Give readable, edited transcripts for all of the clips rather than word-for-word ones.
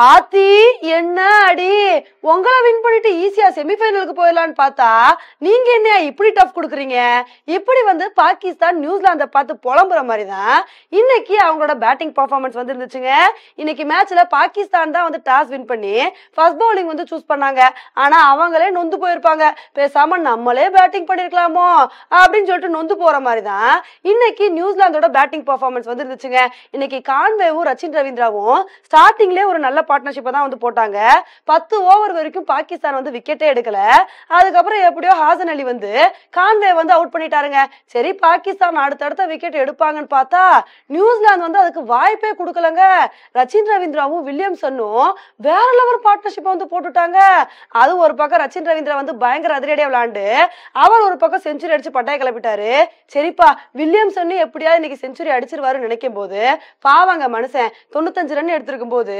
ஆத்தி என்ன அடி உங்களை வின் பண்ணிட்டு ஈஸியா செமிஃபைனலுக்கு போயிடலான்னு பார்த்தா நீங்க என்ன இப்படி டஃப் கொடுக்குறீங்க. இப்படி பாகிஸ்தான் நியூசிலாந்தை பார்த்து புலம்புற மாதிரி தான் இன்னைக்கு அவங்களோட பேட்டிங் பர்ஃபார்மன்ஸ் இருந்துச்சுங்க. இன்னைக்கு மேட்ச்ல பாகிஸ்தான் தான் டாஸ் வின் பண்ணி ஃபர்ஸ்ட் பவுலிங் சூஸ் பண்ணாங்க. ஆனா அவங்களே நொந்து போயிருப்பாங்க. பேசாம நம்மளே பேட்டிங் பண்ணிருக்கலாமோ அப்படின்னு சொல்லிட்டு நொந்து போற மாதிரி தான் இன்னைக்கு நியூசிலாந்தோட பேட்டிங் பர்ஃபார்மன்ஸ் இருந்துச்சுங்க. இன்னைக்கு கான்வேவும் ரச்சின் ரவீந்திராவும் ஸ்டார்டிங்லேயே ஒரு நல்ல பார்ட்னர்ஷிப்பை தான் போட்டாங்க. 10 ஓவர் வரைக்கும் பாகிஸ்தான் விக்கெட்டே எடுக்கல. அதுக்கப்புறம் எப்படியோ ஹாசன் அலி கான்வே அவுட் பண்ணிட்டாருங்க. சரி பாகிஸ்தான் அடுத்தடுத்த விக்கெட் எடுப்பாங்கன்னு பார்த்தா நியூசிலாந்து அதுக்கு வாய்ப்பே கொடுக்கலங்க. ரச்சின் ரவீந்திராவும் வில்லியம்சனும் வேற லெவல் பார்ட்னர்ஷிப்பை போட்டுட்டாங்க. அது ஒரு பக்கம் ரச்சின் ரவீந்திரா பயங்கர அதிரடியா விளையாண்டு அவர் ஒரு பக்கம் செஞ்சுரி அடிச்சு பட்டாய கிளப்பிட்டாரு. சரிப்பா வில்லியம்சன் எப்படியாவது இன்னைக்கு செஞ்சுரி அடிச்சிருவாருன்னு நினைக்கும் போது பாவாங்க மனுஷன் 95 ரன் எடுத்திருக்கும் போது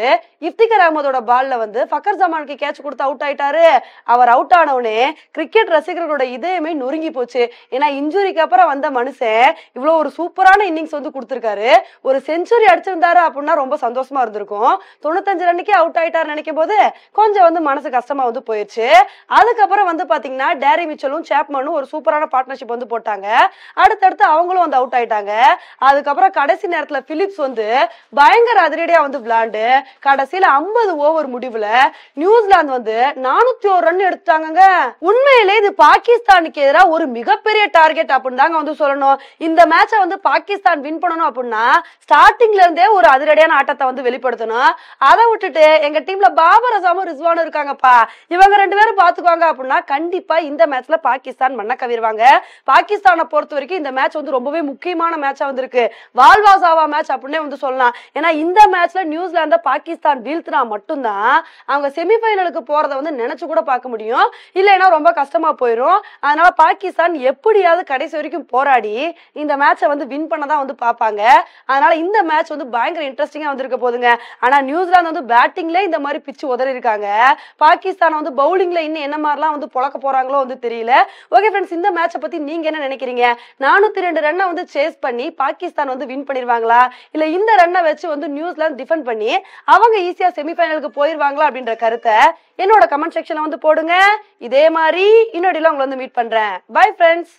இஃப்திகர் அஹமதோட பால்ல ஃபக்கர் ஜமானுக்கு கேட்ச் கொடுத்து அவுட் ஆயிட்டாரு. அவர் அவுட் ஆனவுடனே கிரிக்கெட் ரசிகர்களோட இதயமே நொறுங்கி போச்சு. ஏன்னா இன்ஜுரிக்கு அப்புறம் வந்த மனுஷன் இவ்வளவு ஒரு சூப்பரான இன்னிங்ஸ் கொடுத்திருக்காரு. ஒரு செஞ்சுரி அடிச்சிருந்தாரு அப்படின்னா ரொம்ப சந்தோஷமா இருந்திருக்கும். 95 ரன்னுக்கே அவுட் ஆயிட்டாரு நினைக்கும் போது கொஞ்சம் மனசு கஷ்டமா போயிடுச்சு. அதுக்கப்புறம் பாத்தீங்கன்னா டேரி மிச்சலும் சேப்மனும் ஒரு சூப்பரான பார்ட்னர்ஷிப் போட்டாங்க. அடுத்தடுத்து அவங்களும் அவுட் ஆயிட்டாங்க. அதுக்கப்புறம் கடைசி நேரத்துல பிலிப்ஸ் பயங்கர அதிரடியா விளையாண்டு கடைசியில 50 ஓவர் முடிவுல நியூசிலாந்து 401 ரன் எடுத்தாங்க. உண்மையிலே இது பாகிஸ்தானுக்கு எதிராக ஒரு மிகப்பெரிய டார்கெட் அப்படின்னு தாங்க சொல்லணும். இந்த மேட்சை பாகிஸ்தான் வின் பண்ணணும் அப்படின்னா ஸ்டார்டிங்ல இருந்தே ஒரு அதிரடியான ஆட்டத்தை வெளிப்படுத்தணும். அதை விட்டுட்டு எங்க டீம்ல பாபர் அசாமும் ரிஸ்வானும் இருக்காங்கப்பா, இவங்க 2 பேரும் பாத்துக்குவாங்க அப்படின்னா கண்டிப்பா இந்த மேட்ச்ல பாகிஸ்தான் மண்ண கவிருவாங்க. பாகிஸ்தானை பொறுத்த வரைக்கும் இந்த மேட்ச் ரொம்பவே முக்கியமான மேட்சா இருக்கு. வால்வாசாவா மேட்ச் அப்படின்னே சொல்லலாம். ஏன்னா இந்த மேட்ச்ல நியூசிலாந்த பாகிஸ்தான் வீழ்த்தினா மட்டும்தான் அவங்க செமிஃபைனலுக்கு போறதை நினைச்சு கூட பார்க்க முடியும். இல்லைன்னா ரொம்ப கஷ்டமா போயிடும். அதனால பாகிஸ்தான் எப்படியாவது கடைசி வரைக்கும் போராடி இந்த மேட்சை வின் பண்ணதான் பார்ப்பாங்க. அதனால இந்த மேட்ச் பயங்கர இன்ட்ரெஸ்டிங்கா இருக்க போதுங்க. ஆனா நியூசிலாந்து பேட்டிங்ல இந்த மாதிரி பிச்சு உதறி இருக்காங்க. பாகிஸ்தான் பவுலிங்ல இன்னும் என்ன மாதிரிலாம் பொழக்க போறாங்களோ தெரியல. ஓகே ஃப்ரெண்ட்ஸ், இந்த மேட்சை பத்தி நீங்க என்ன நினைக்கிறீங்க? 402 ரன்னை சேஸ் பண்ணி பாகிஸ்தான் வின் பண்ணிடுவாங்களா, இல்ல இந்த ரன்னை வச்சு நியூசிலாந்து டிஃபெண்ட் பண்ணி அவங்க ஈஸியா செமிஃபைனலுக்கு போயிருவாங்களா அப்படின்ற கருத்தை என்னோட கமெண்ட் செக்ஷன்ல போடுங்க. இதே மாதிரி இன்னொரு உங்களை மீட் பண்றேன். Bye friends.